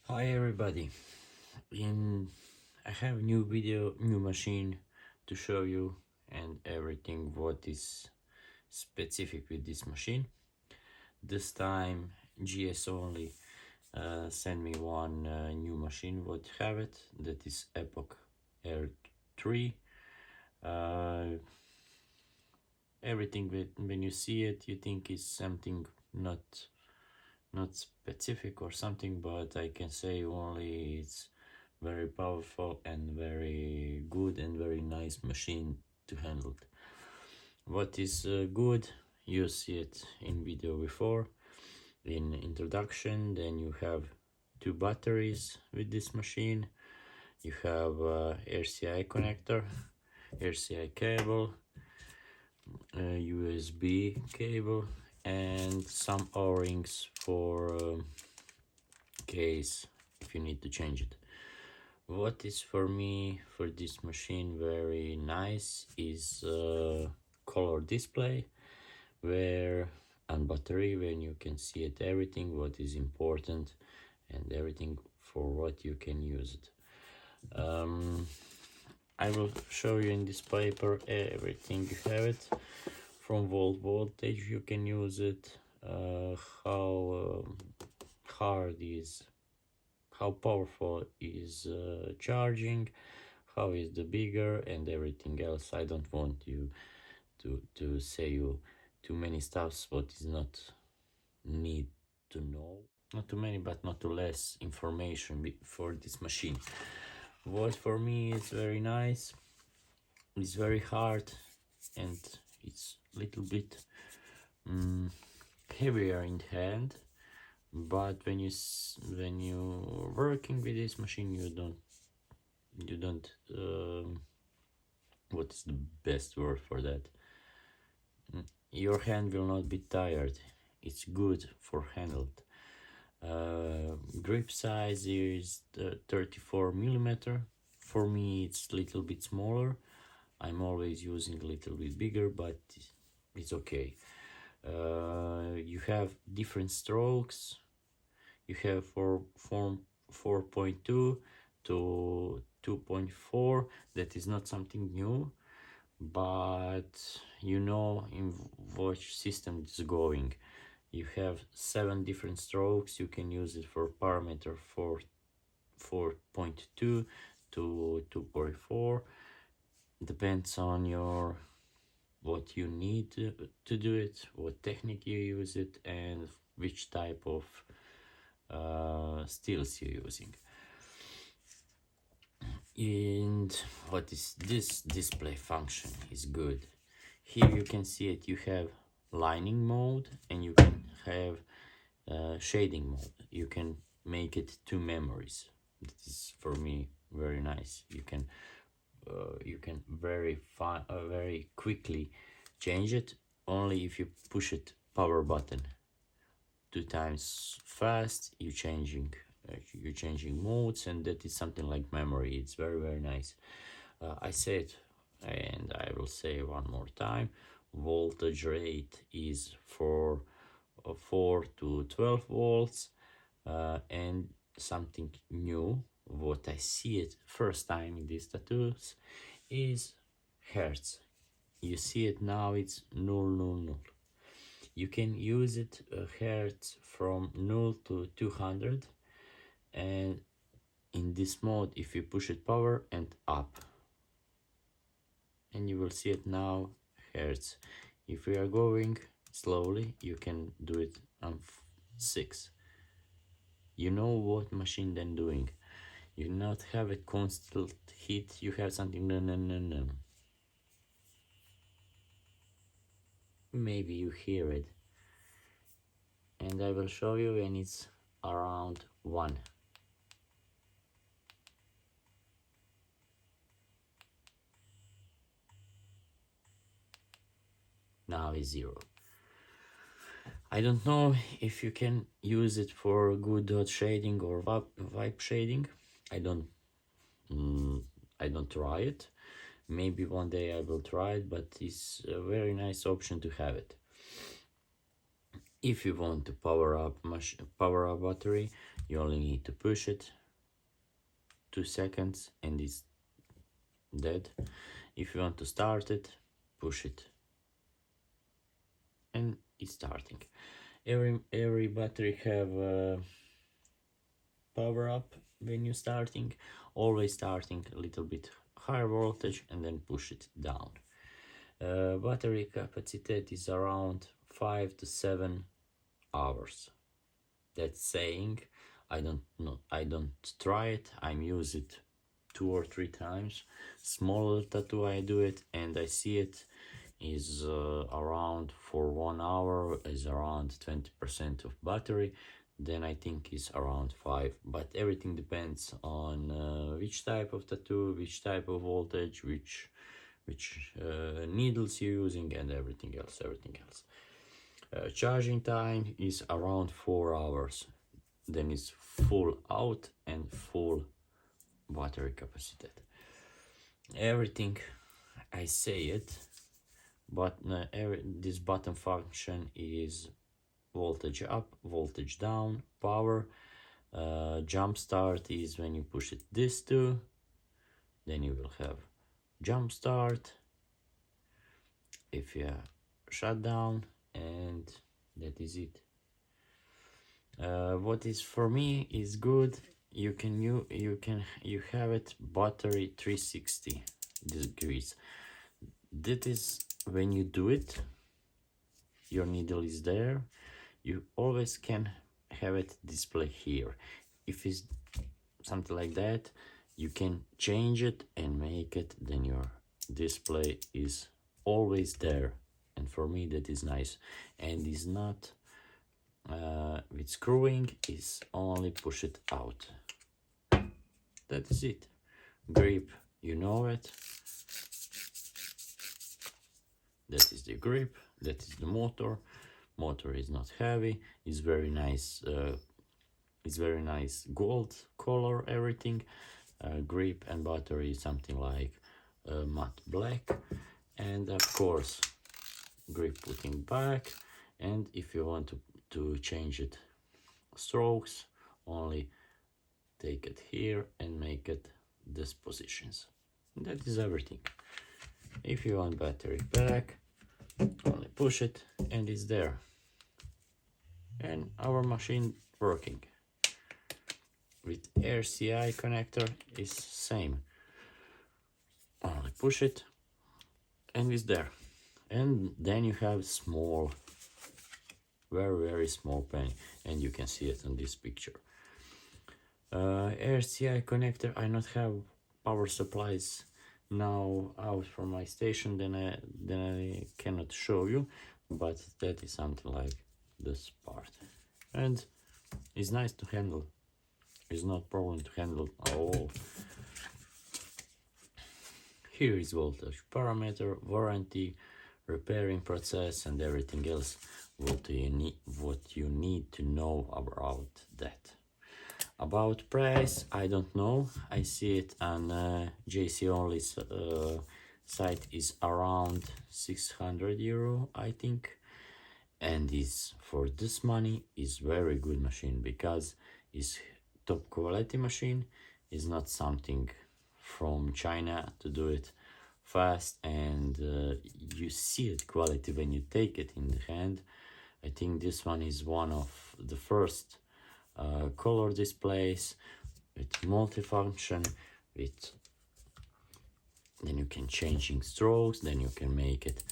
Hi everybody, I have new video, new machine to show you and everything what is specific with this machine. This time JCONLY send me one new machine what have it, that is Epoch R3. Everything when you see it you think is something not specific or something, but I can say only it's very powerful and very good and very nice machine to handle it. What is good, you see it in video before in introduction. Then you have two batteries with this machine, you have ACI connector, ACI cable, USB cable, and some O-rings for case if you need to change it. What is for me for this machine very nice is color display, where and battery, when you can see it everything what is important and everything for what you can use it. I will show you in this paper everything you have it, from voltage you can use it, how hard is, how powerful is charging, how is the bigger, and everything else. I don't want you to say you too many stuffs what is not need to know, not too many but not too less information for this machine. What for me is very nice, it's very hard and it's little bit heavier in hand, but when you're working with this machine you don't what is the best word for that, your hand will not be tired, it's good for handled. Grip size is 34 millimeter. For me it's a little bit smaller, I'm always using a little bit bigger, but it's okay. You have different strokes, you have from 4.2 to 2.4. That is not something new, but you know in which system it's going. You have 7 different strokes, you can use it for parameter 4.2 to 2.4, depends on your what you need to do it, what technique you use it, and which type of steels you're using. And what is this display function is good. Here you can see it, you have lining mode and you can have shading mode. You can make it 2 memories. This is for me very nice. You can very quickly change it only if you push it power button 2 times fast. You're changing modes, and that is something like memory. It's very nice. I said, and I will say one more time, voltage rate is for 4 to 12 volts, and something new what I see it first time in these tattoos is hertz. You see it now, it's 000. You can use it hertz from 0 to 200, and in this mode if you push it power and up, and you will see it now hertz. If we are going slowly, you can do it on 6. You know what machine then doing. You not have a constant hit, you have something no. Maybe you hear it, and I will show you when it's around 1. Now is 0. I don't know if you can use it for good dot shading or vibe shading. I don't try it. Maybe one day I will try it, but it's a very nice option to have it. If you want to power up battery, you only need to push it 2 seconds and it's dead. If you want to start it, push it and it's starting. Every battery have power up when you're starting. Always starting a little bit higher voltage and then push it down. Battery capacity is around 5 to 7 hours. That's saying I don't try it. I use it 2 or 3 times. Smaller tattoo I do it, and I see it is around for 1 hour is around 20% of battery. Then I think it's around 5, but everything depends on which type of tattoo, which type of voltage, which needles you're using, and everything else. Charging time is around 4 hours. Then it's full out and full battery capacity. Everything I say it, but this button function is voltage up, voltage down, power. Jump start is when you push it this two, then you will have jump start. If you shut down, and that is it. What is for me is good. You have it battery 360 degrees. That is when you do it, your needle is there. You always can have it display here. If it's something like that, you can change it and make it, then your display is always there. And for me that is nice, and is not with screwing, is only push it out. That is it. Grip, you know it. That is the grip, that is the motor. Motor is not heavy, it's very nice. It's very nice gold color, everything. Grip and battery is something like matte black, and of course grip putting back. And if you want to change it strokes, only take it here and make it these positions. That is everything. If you want battery back, only push it and it's there, and our machine working. With ACI connector is same, only push it and it's there. And then you have small, very small pen, and you can see it on this picture. ACI connector, I not have power supplies now out from my station, then I cannot show you, but that is something like this part, and it's nice to handle. It's not problem to handle at all. Here is voltage parameter, warranty, repairing process and everything else what you need to know about that. About price, I don't know. I see it on JCONLY's site is around 600 euro, I think, and is for this money is very good machine because it's top quality machine. Is not something from China to do it fast, and you see it quality when you take it in the hand. I think this one is one of the first color displays with multifunction, with then you can changing strokes, then you can make it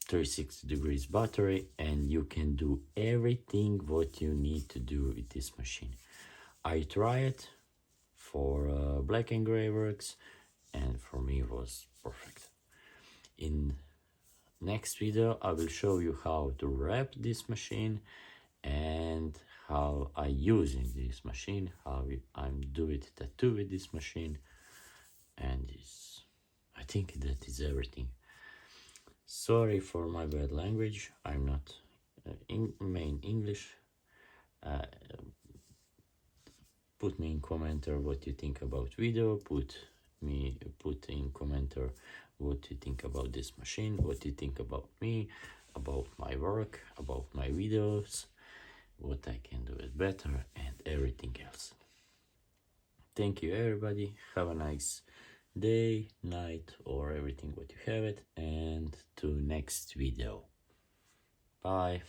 360 degrees battery, and you can do everything what you need to do with this machine. I tried it for black and gray works, and for me it was perfect. In next video I will show you how to wrap this machine and how I using this machine, how I'm doing tattoo with this machine, and I think that is everything. Sorry for my bad language, I'm not main English. Put me in commenter what you think about video, put in commenter what you think about this machine, what you think about me, about my work, about my videos, what I can do it better, and everything else. Thank you everybody, have a nice day, night, or everything what you have it, and to next video. Bye.